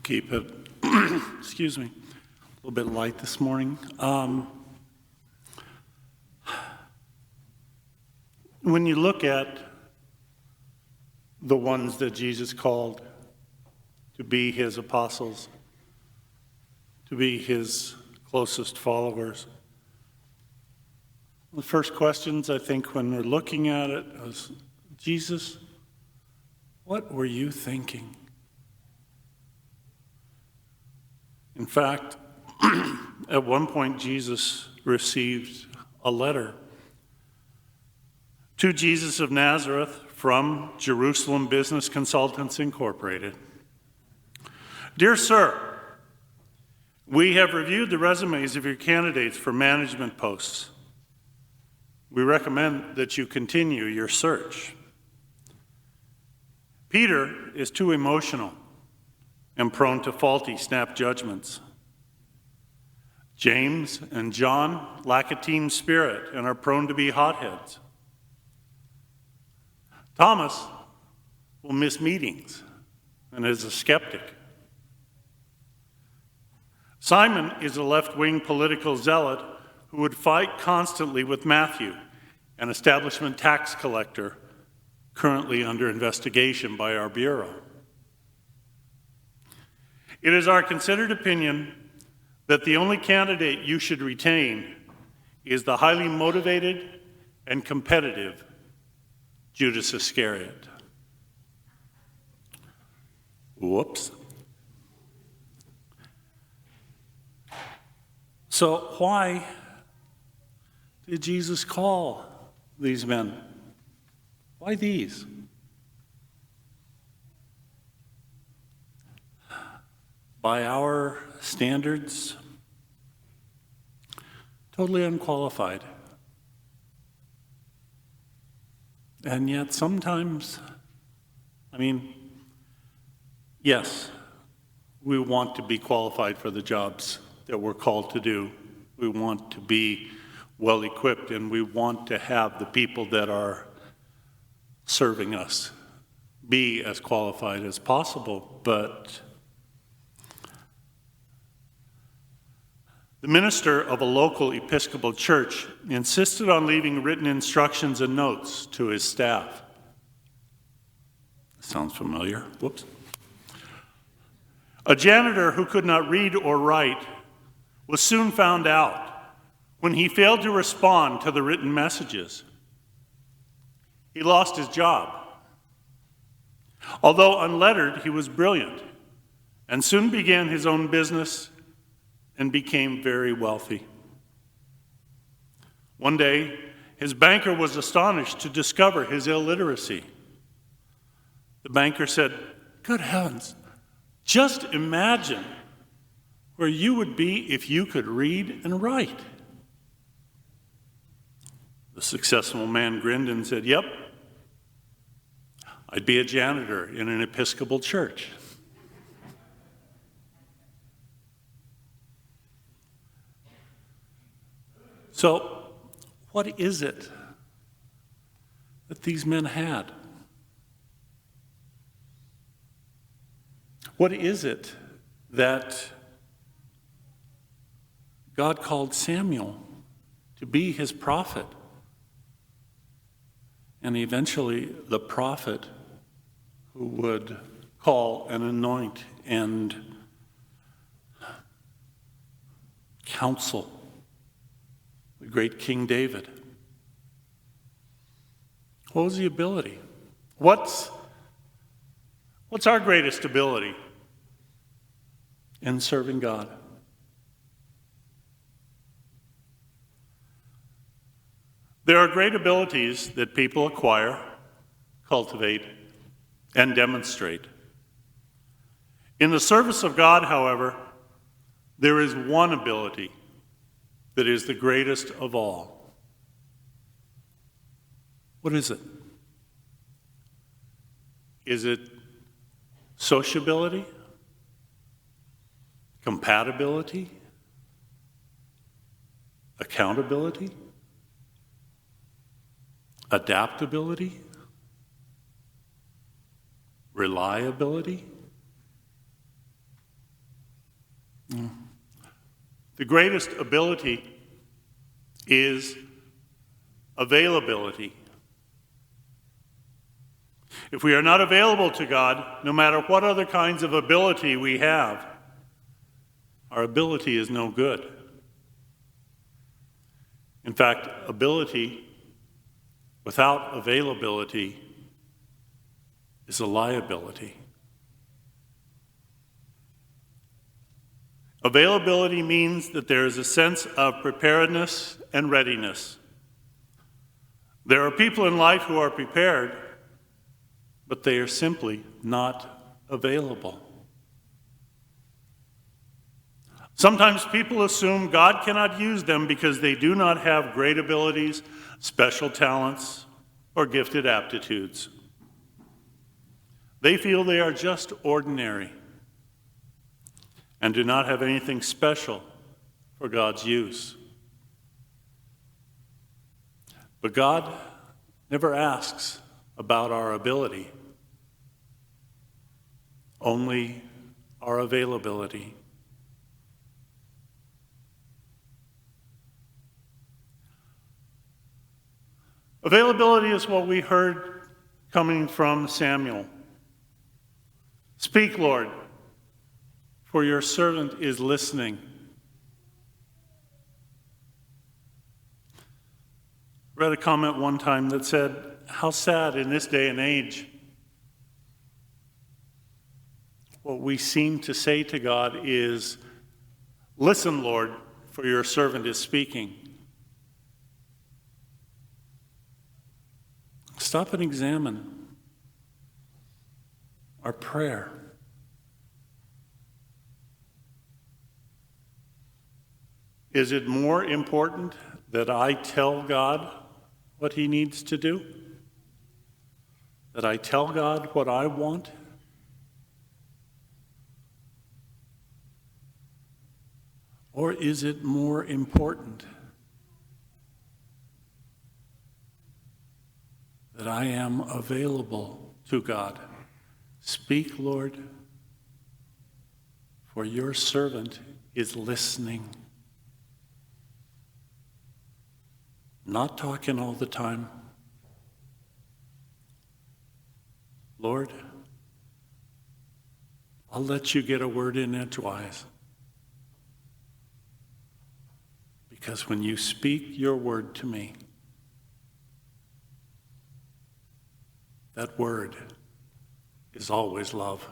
Keep it, excuse me, a little bit light this morning. When you look at the ones that Jesus called to be his apostles, to be his closest followers, the first questions I think when we're looking at it is, Jesus, what were you thinking? In fact, at one point Jesus received a letter to Jesus of Nazareth from Jerusalem Business Consultants Incorporated. Dear Sir, we have reviewed the resumes of your candidates for management posts. We recommend that you continue your search. Peter is too emotional and prone to faulty snap judgments. James and John lack a team spirit and are prone to be hotheads. Thomas will miss meetings and is a skeptic. Simon is a left-wing political zealot who would fight constantly with Matthew, an establishment tax collector currently under investigation by our bureau. It is our considered opinion that the only candidate you should retain is the highly motivated and competitive Judas Iscariot. Whoops. So why did Jesus call these men? Why these? By our standards, totally unqualified. And yet sometimes, yes, we want to be qualified for the jobs that we're called to do. We want to be well equipped, and we want to have the people that are serving us be as qualified as possible. But the minister of a local Episcopal church insisted on leaving written instructions and notes to his staff. Sounds familiar. Whoops. A janitor who could not read or write was soon found out when he failed to respond to the written messages. He lost his job. Although unlettered, he was brilliant and soon began his own business and became very wealthy. One day, his banker was astonished to discover his illiteracy. The banker said, "Good heavens, just imagine where you would be if you could read and write." The successful man grinned and said, "Yep, I'd be a janitor in an Episcopal church." So, what is it that these men had? What is it that God called Samuel to be his prophet? And eventually the prophet who would call and anoint and counsel the great King David. What was the ability? What's our greatest ability in serving God? There are great abilities that people acquire, cultivate, and demonstrate. In the service of God, however, there is one ability that is the greatest of all. What is it? Is it sociability? Compatibility? Accountability? Adaptability? Reliability? The greatest ability is availability. If we are not available to God, no matter what other kinds of ability we have, our ability is no good. In fact, ability without availability is a liability. Availability means that there is a sense of preparedness and readiness. There are people in life who are prepared, but they are simply not available. Sometimes people assume God cannot use them because they do not have great abilities, special talents, or gifted aptitudes. They feel they are just ordinary and do not have anything special for God's use. But God never asks about our ability, only our availability. Availability is what we heard coming from Samuel. Speak, Lord, for your servant is listening. I read a comment one time that said, how sad in this day and age. What we seem to say to God is, listen, Lord, for your servant is speaking. Stop and examine our prayer. Is it more important that I tell God what he needs to do? That I tell God what I want? Or is it more important that I am available to God? Speak, Lord, for your servant is listening. Not talking all the time. Lord, I'll let you get a word in edgewise. Because when you speak your word to me, that word is always love.